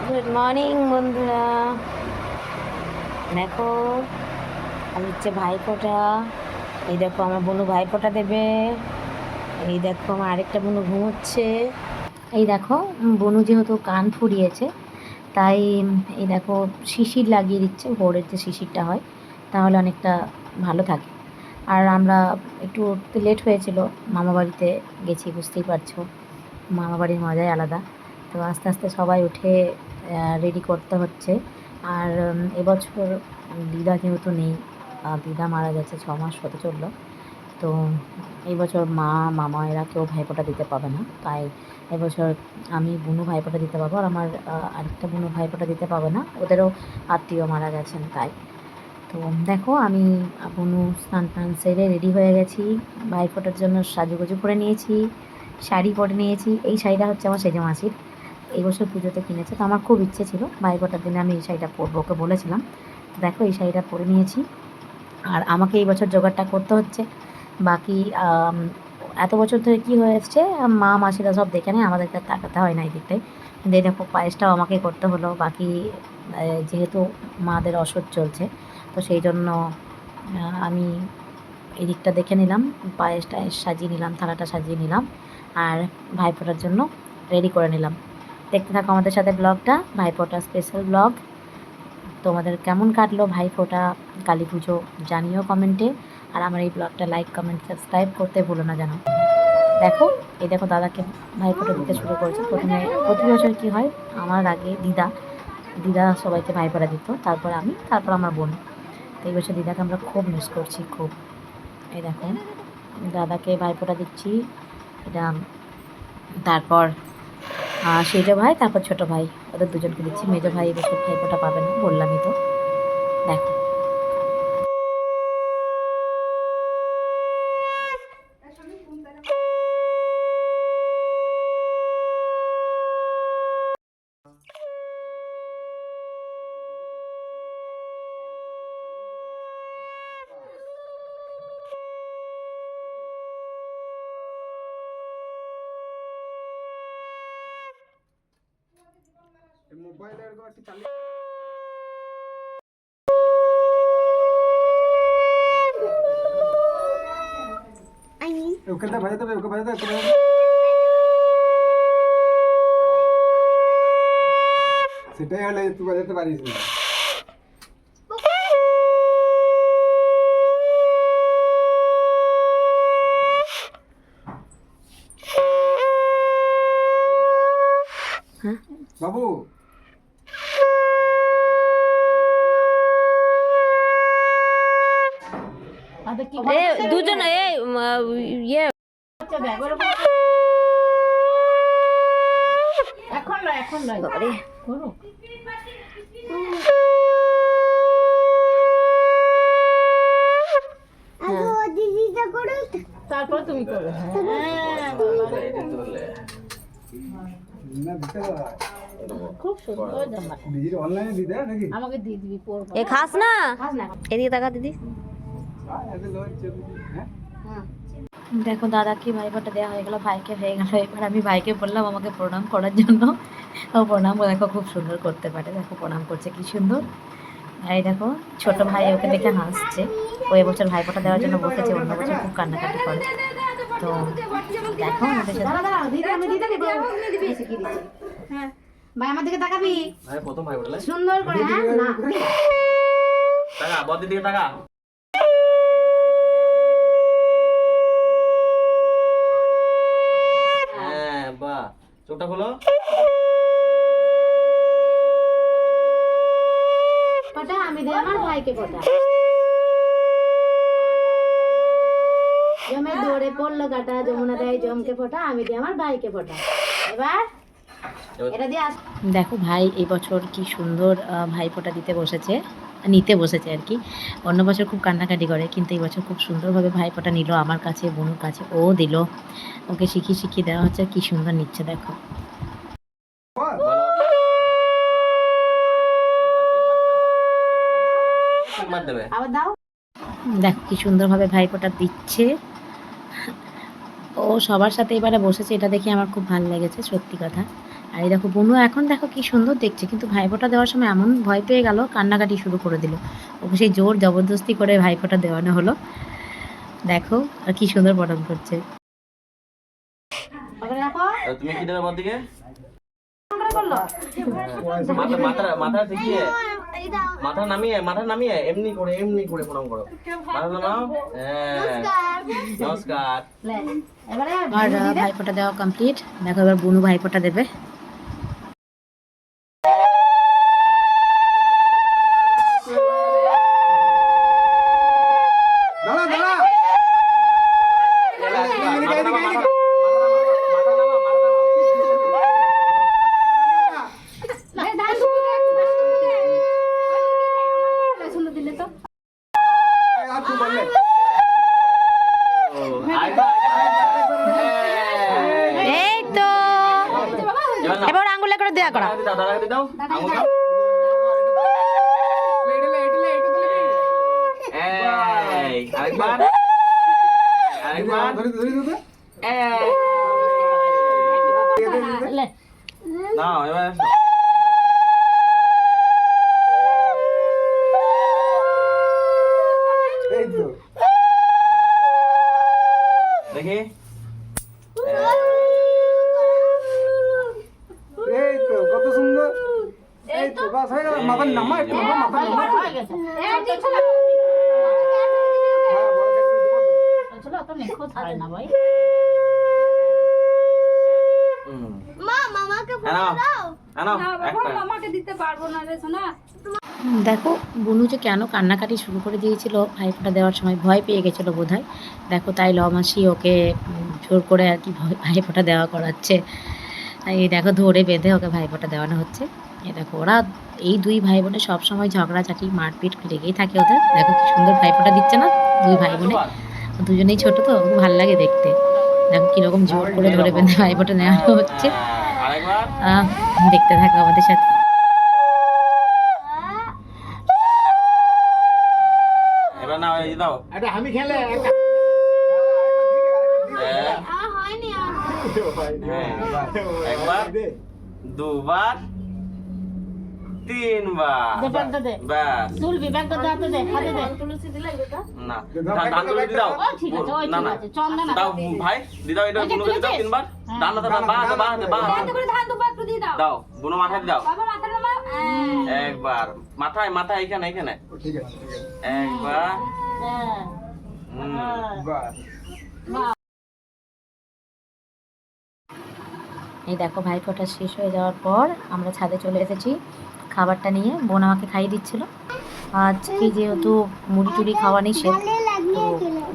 Good morning বন্ধুরা, দেখো আমি হচ্ছে ভাইফোঁটা। এই দেখো আমার বোনু ভাইফোঁটা দেবে। এই দেখো আমার আরেকটা বোনু ঘুমোচ্ছে। এই দেখো বোনু যেহেতু কান ফুরিয়েছে তাই এই দেখো শিশির লাগিয়ে দিচ্ছে, ভোরের যে শিশিরটা হয় তাহলে অনেকটা ভালো থাকে। আর আমরা একটু উঠতে লেট হয়েছিল, মামাবাড়িতে গেছি, বুঝতেই পারছো মামাবাড়ির মজাই আলাদা। তো আস্তে আস্তে সবাই উঠে রেডি করতে হচ্ছে। আর এবছর দিদা যেহেতু নেই, দিদা মারা গেছে 6 মাস হতে চললো। তো এই বছর মা মামা এরা কেউ ভাইফোঁটা দিতে পাবে না, তাই এবছর আমি বুনু ভাইফোঁটা দিতে পাবো। আর আমার আরেকটা বুনু ভাইফোঁটা দিতে পাবে না, ওদেরও আত্মীয় মারা গেছেন তাই। তো দেখো আমি বুনু স্নান টান সেরে রেডি হয়ে গেছি, ভাইফোঁটার জন্য সাজুগুজু করে নিয়েছি, শাড়ি পরে নিয়েছি। এই শাড়িটা হচ্ছে আমার সেজে মাসির, এই বছর পুজোতে কিনেছে। তো আমার খুব ইচ্ছে ছিল ভাইফোঁটার দিনে আমি এই শাড়িটা পরবো, ওকে বলেছিলাম। তো দেখো এই শাড়িটা পরে নিয়েছি। আর আমাকে এই বছর জোগাড়টা করতে হচ্ছে। বাকি এত বছর ধরে কী হয়েছে, মা মাসিরা সব দেখে নেয়, আমাদেরকে তাকাতে হয় না এই দিকটায়। কিন্তু এই দেখো পায়েসটাও আমাকেই করতে হলো। বাকি যেহেতু মাদের অসহ্য চলছে তো সেই জন্য আমি এই দিকটা দেখে নিলাম, পায়েসটা সাজিয়ে নিলাম, থালাটা সাজিয়ে নিলাম, আর ভাইফোঁটার জন্য রেডি করে নিলাম। দেখতে থাকো আমাদের সাথে ব্লগটা, ভাইফোঁটা স্পেশাল ব্লগ। তোমাদের কেমন কাটলো ভাইফোঁটা, কালী পুজো জানিও কমেন্টে। আর আমার এই ব্লগটা লাইক কমেন্ট সাবস্ক্রাইব করতে ভুলো না যেন। দেখো এই দেখো দাদাকে ভাইফোঁটা দিতে শুরু করেছে। প্রতি বছর কী হয়, আমার আগে দিদা সবাইকে ভাইফোঁটা দিত, তারপর আমি, তারপর আমার বোন। তো এই বছর দিদাকে আমরা খুব মিস করছি, খুব। এই দেখো দাদাকে ভাইফোঁটা দিচ্ছি, এটা তারপর সেজো ভাই, তারপর ছোটো ভাই, ওদের দুজনকে দিচ্ছি। মেজো ভাই এবছর ভাইফোঁটা পাবে না, বললামই তো। দেখো মোবাইল একটু চালিয়ে ওকে বাজাতে হবে, ওকে বাজাতে হবে। সেটাই হলে তুই বাজাতে পারিস না। বাবু দুজন ইয়ে এখন নয় করো। তারপর তুমি করো। খুব সুন্দর জামাটা, দিদির অনলাইনে দিদা নাকি আমাকে দিয়ে দিবি পরবো। এ খাস না, এদিকে তাকা দিদি। দেখো দাদাকে ভাইফোঁটা দেওয়া হয়ে গেল, ভাইকে হয়ে গেল। এবার আমি ভাইকে বললাম আমাকে প্রণাম করার জন্য। ও প্রণাম দেখো খুব সুন্দর করতে পারে, দেখো প্রণাম করছে কি সুন্দর। আর এই দেখো ছোট ভাই ওকে দেখে হাসছে, ও এবছর ভাইফোঁটা দেওয়ার জন্য বসেছে, অন্য বছর খুব কান্নাকাটি করে। তো দেখো আমাদের হ্যাঁ ভাই আমার দিকে তাকাবি, ভাই প্রথম ভাই বলে সুন্দর করে। হ্যাঁ না টাকা বড়দের দিকে টাকা। হ্যাঁ বাহ, চোখটা খোলো। ফটা আমি দে আমার ভাইকে ফটা। জমে দৌড়ে পড়লো কাটা, যমুনা দেয় জমকে ফটা, আমি দিই আমার ভাইকে ফটা। এবার এটা দিয়ে দেখো ভাই এই বছর কি সুন্দর ভাইফোঁটা নিতে বসেছে আর কি। অন্য বছর খুব কান্নাকাটি করে, কিন্তু এই বছর খুব সুন্দরভাবে ভাইফোঁটা নিল, আমার কাছে বোনুর কাছে ও দিল, ওকে শিখিয়ে দেওয়া হচ্ছে, কি সুন্দর নিচ্ছে দেখো। দেখো কি সুন্দরভাবে ভাইফোঁটা দিচ্ছে, ও সবার সাথে এবারে বসেছে, এটা দেখে আমার খুব ভালো লেগেছে সত্যি কথা। আর এই দেখো বনু এখন দেখো কি সুন্দর দেখছে, কিন্তু ভাইফোঁটা দেওয়ার সময় এমন ভয় পেয়ে গেল, কান্নাকাটি শুরু করে দিল। ওকে সেই জোর জবরদস্তি করে ভাইফোঁটা দেওয়ানো হলো। দেখো আর কি সুন্দর প্রণাম করছে। তুমি কি দেবে বদিকে? মাথা ঠেকিয়ে মাথা নামিয়ে এমনি করে প্রণাম করো। মাথা নামাও। নমস্কার। আর ভাইফোঁটা দেওয়া কমপ্লিট। দেখো এবার বনু ভাইফোঁটা দেবে। দাঁড়া দাঁড়া আর তুই বললে এই তো এবার আঙ্গুলে করে দেয়া করা। দাও আঙুল দাও। আরেকবার ধরে ধরে ধরে নাও এবার এই তো দেখি। এই তো কত সুন্দর। এই তো বাস হয়ে গেল। মাথা নামা একটু মাথা নামা। হ্যাঁ বড় কেটে দেবো তো। দেখো বনু যে কেন কান্নাকাটি শুরু করে দিয়েছিল ভাইফোঁটা দেওয়ার সময়, ভয় পেয়ে গেছিলো বোধহয়। দেখো তাই লমাসি ওকে জোর করে আর কি ভাইফোঁটা দেওয়া করাচ্ছে। এই দেখো ধরে বেঁধে ওকে ভাইফোঁটা দেওয়ানো হচ্ছে। এই দেখো ওরা এই দুই ভাই বোনে সবসময় ঝগড়াঝাটি মারপিট লেগেই থাকে ওদের। দেখো কি সুন্দর ভাইফোঁটা দিচ্ছে না দুই ভাই বোনে। দুজনেই ছোট তো ভালো লাগে দেখতে। দেখো কিরকম জোর করে ধরে বেঁধে ভাইফোঁটা নেওয়ানো হচ্ছে। দেখতে থাকো আমাদের সাথে। এবার না এই দাও। এটা আমি খেলে একবার দুবার তিনবার ব্যাস। না ধান তুলে দি দাও। না না দাও ভাই দি দাও। এটা বুনো দি দাও তিনবার। ডান হাতে দাও বুনো মাথায় দাও। একবার মাথায় এখানে ঠিক আছে একবার। বাস এই দেখো ভাইফোঁটা শেষ হয়ে যাওয়ার পর আমরা ছাদে চলে এসেছি খাবারটা নিয়ে। বোন আমাকে খাইয়ে দিচ্ছিল। আজকে যেহেতু মুড়ি টুড়ি খাওয়া নিষেধ, তো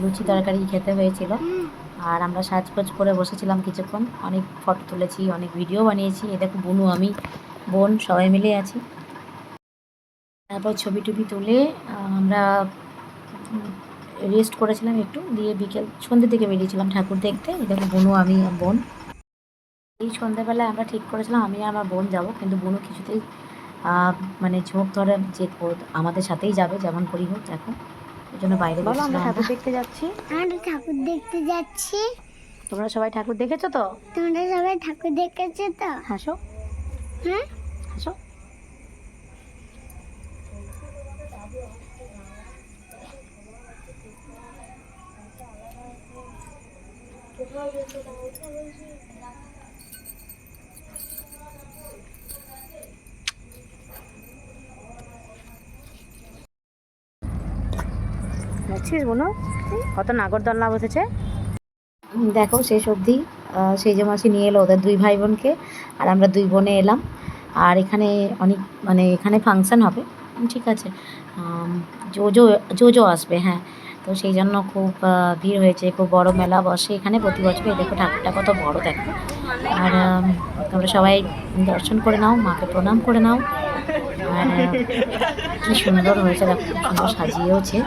লুচি তরকারি খেতে হয়েছিল। আর আমরা সাজগোজ করে বসেছিলাম কিছুক্ষণ, অনেক ফটো তুলেছি, অনেক ভিডিও বানিয়েছি। এই দেখো বোনু আমি বোন সবাই মিলে আছি। তারপর ছবি টবি তুলে আমরা রেস্ট করেছিলাম একটু, দিয়ে বিকেল সন্ধ্যের দিকে বেরিয়েছিলাম ঠাকুর দেখতে। এই দেখো বোনু আমি বোন। এই সন্ধ্যেবেলায় আমরা ঠিক করেছিলাম আমি আর আমার বোন যাব, কিন্তু বোনু কিছুতেই মানে ঝোঁক ধরে যে আমাদের সাথেই যাবে যেমন করি হোক। দেখো এই জন্য বাইরে আমরা ঠাকুর দেখতে যাচ্ছি। আমরা ঠাকুর দেখতে যাচ্ছি। তোমরা সবাই ঠাকুর দেখেছো তো? তোমরা সবাই ঠাকুর দেখেছো তো? হাসো হ্যাঁ হাসো। দেখছিস বোনো কত নাগরদোলনা বসেছে। দেখো শেষ অবধি সেই যে মাসি নিয়ে এলো ওদের দুই ভাই বোনকে, আর আমরা দুই বোনে এলাম। আর এখানে অনেক মানে এখানে ফাংশান হবে, ঠিক আছে। জো আসবে, হ্যাঁ। তো সেই জন্য খুব ভিড় হয়েছে, খুব বড় মেলা বসে এখানে প্রতি বছর। দেখো ঠাকুরটা কত বড় দেখো। আর তোমরা সবাই দর্শন করে নাও, মাকে প্রণাম করে নাও। আর কি সুন্দর হয়েছে দেখো, খুব সুন্দর সাজিয়েওছে।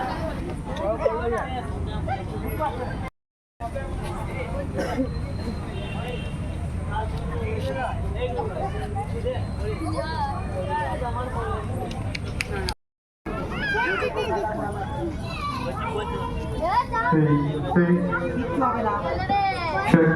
Check.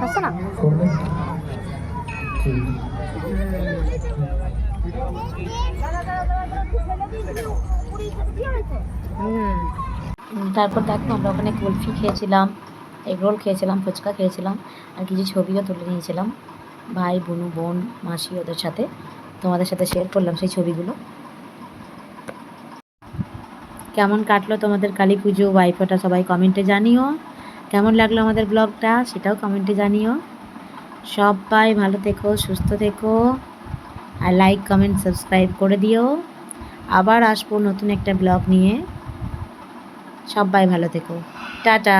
আছে না? তারপর দেখো আমরা ওখানে কুলফি খেয়েছিলাম, এগরোল খেয়েছিলাম, ফুচকা খেয়েছিলাম, আর কিছু ছবিও তুলে নিয়েছিলাম ভাই, বোনু, বোন, মাসি ওদের সাথে। তোমাদের সাথে শেয়ার করলাম সেই ছবিগুলো। কেমন কাটলো তোমাদের কালী পুজো, ভাইফোঁটা সবাই কমেন্টে জানিও। কেমন লাগলো আমাদের ব্লগটা সেটাও কমেন্টে জানিও। সবাই ভালো থেকো, সুস্থ থেকো, আর লাইক কমেন্ট সাবস্ক্রাইব করে দিও। আবার আসবো নতুন একটা ব্লগ নিয়ে। সবাই ভালো থেকো, টাটা।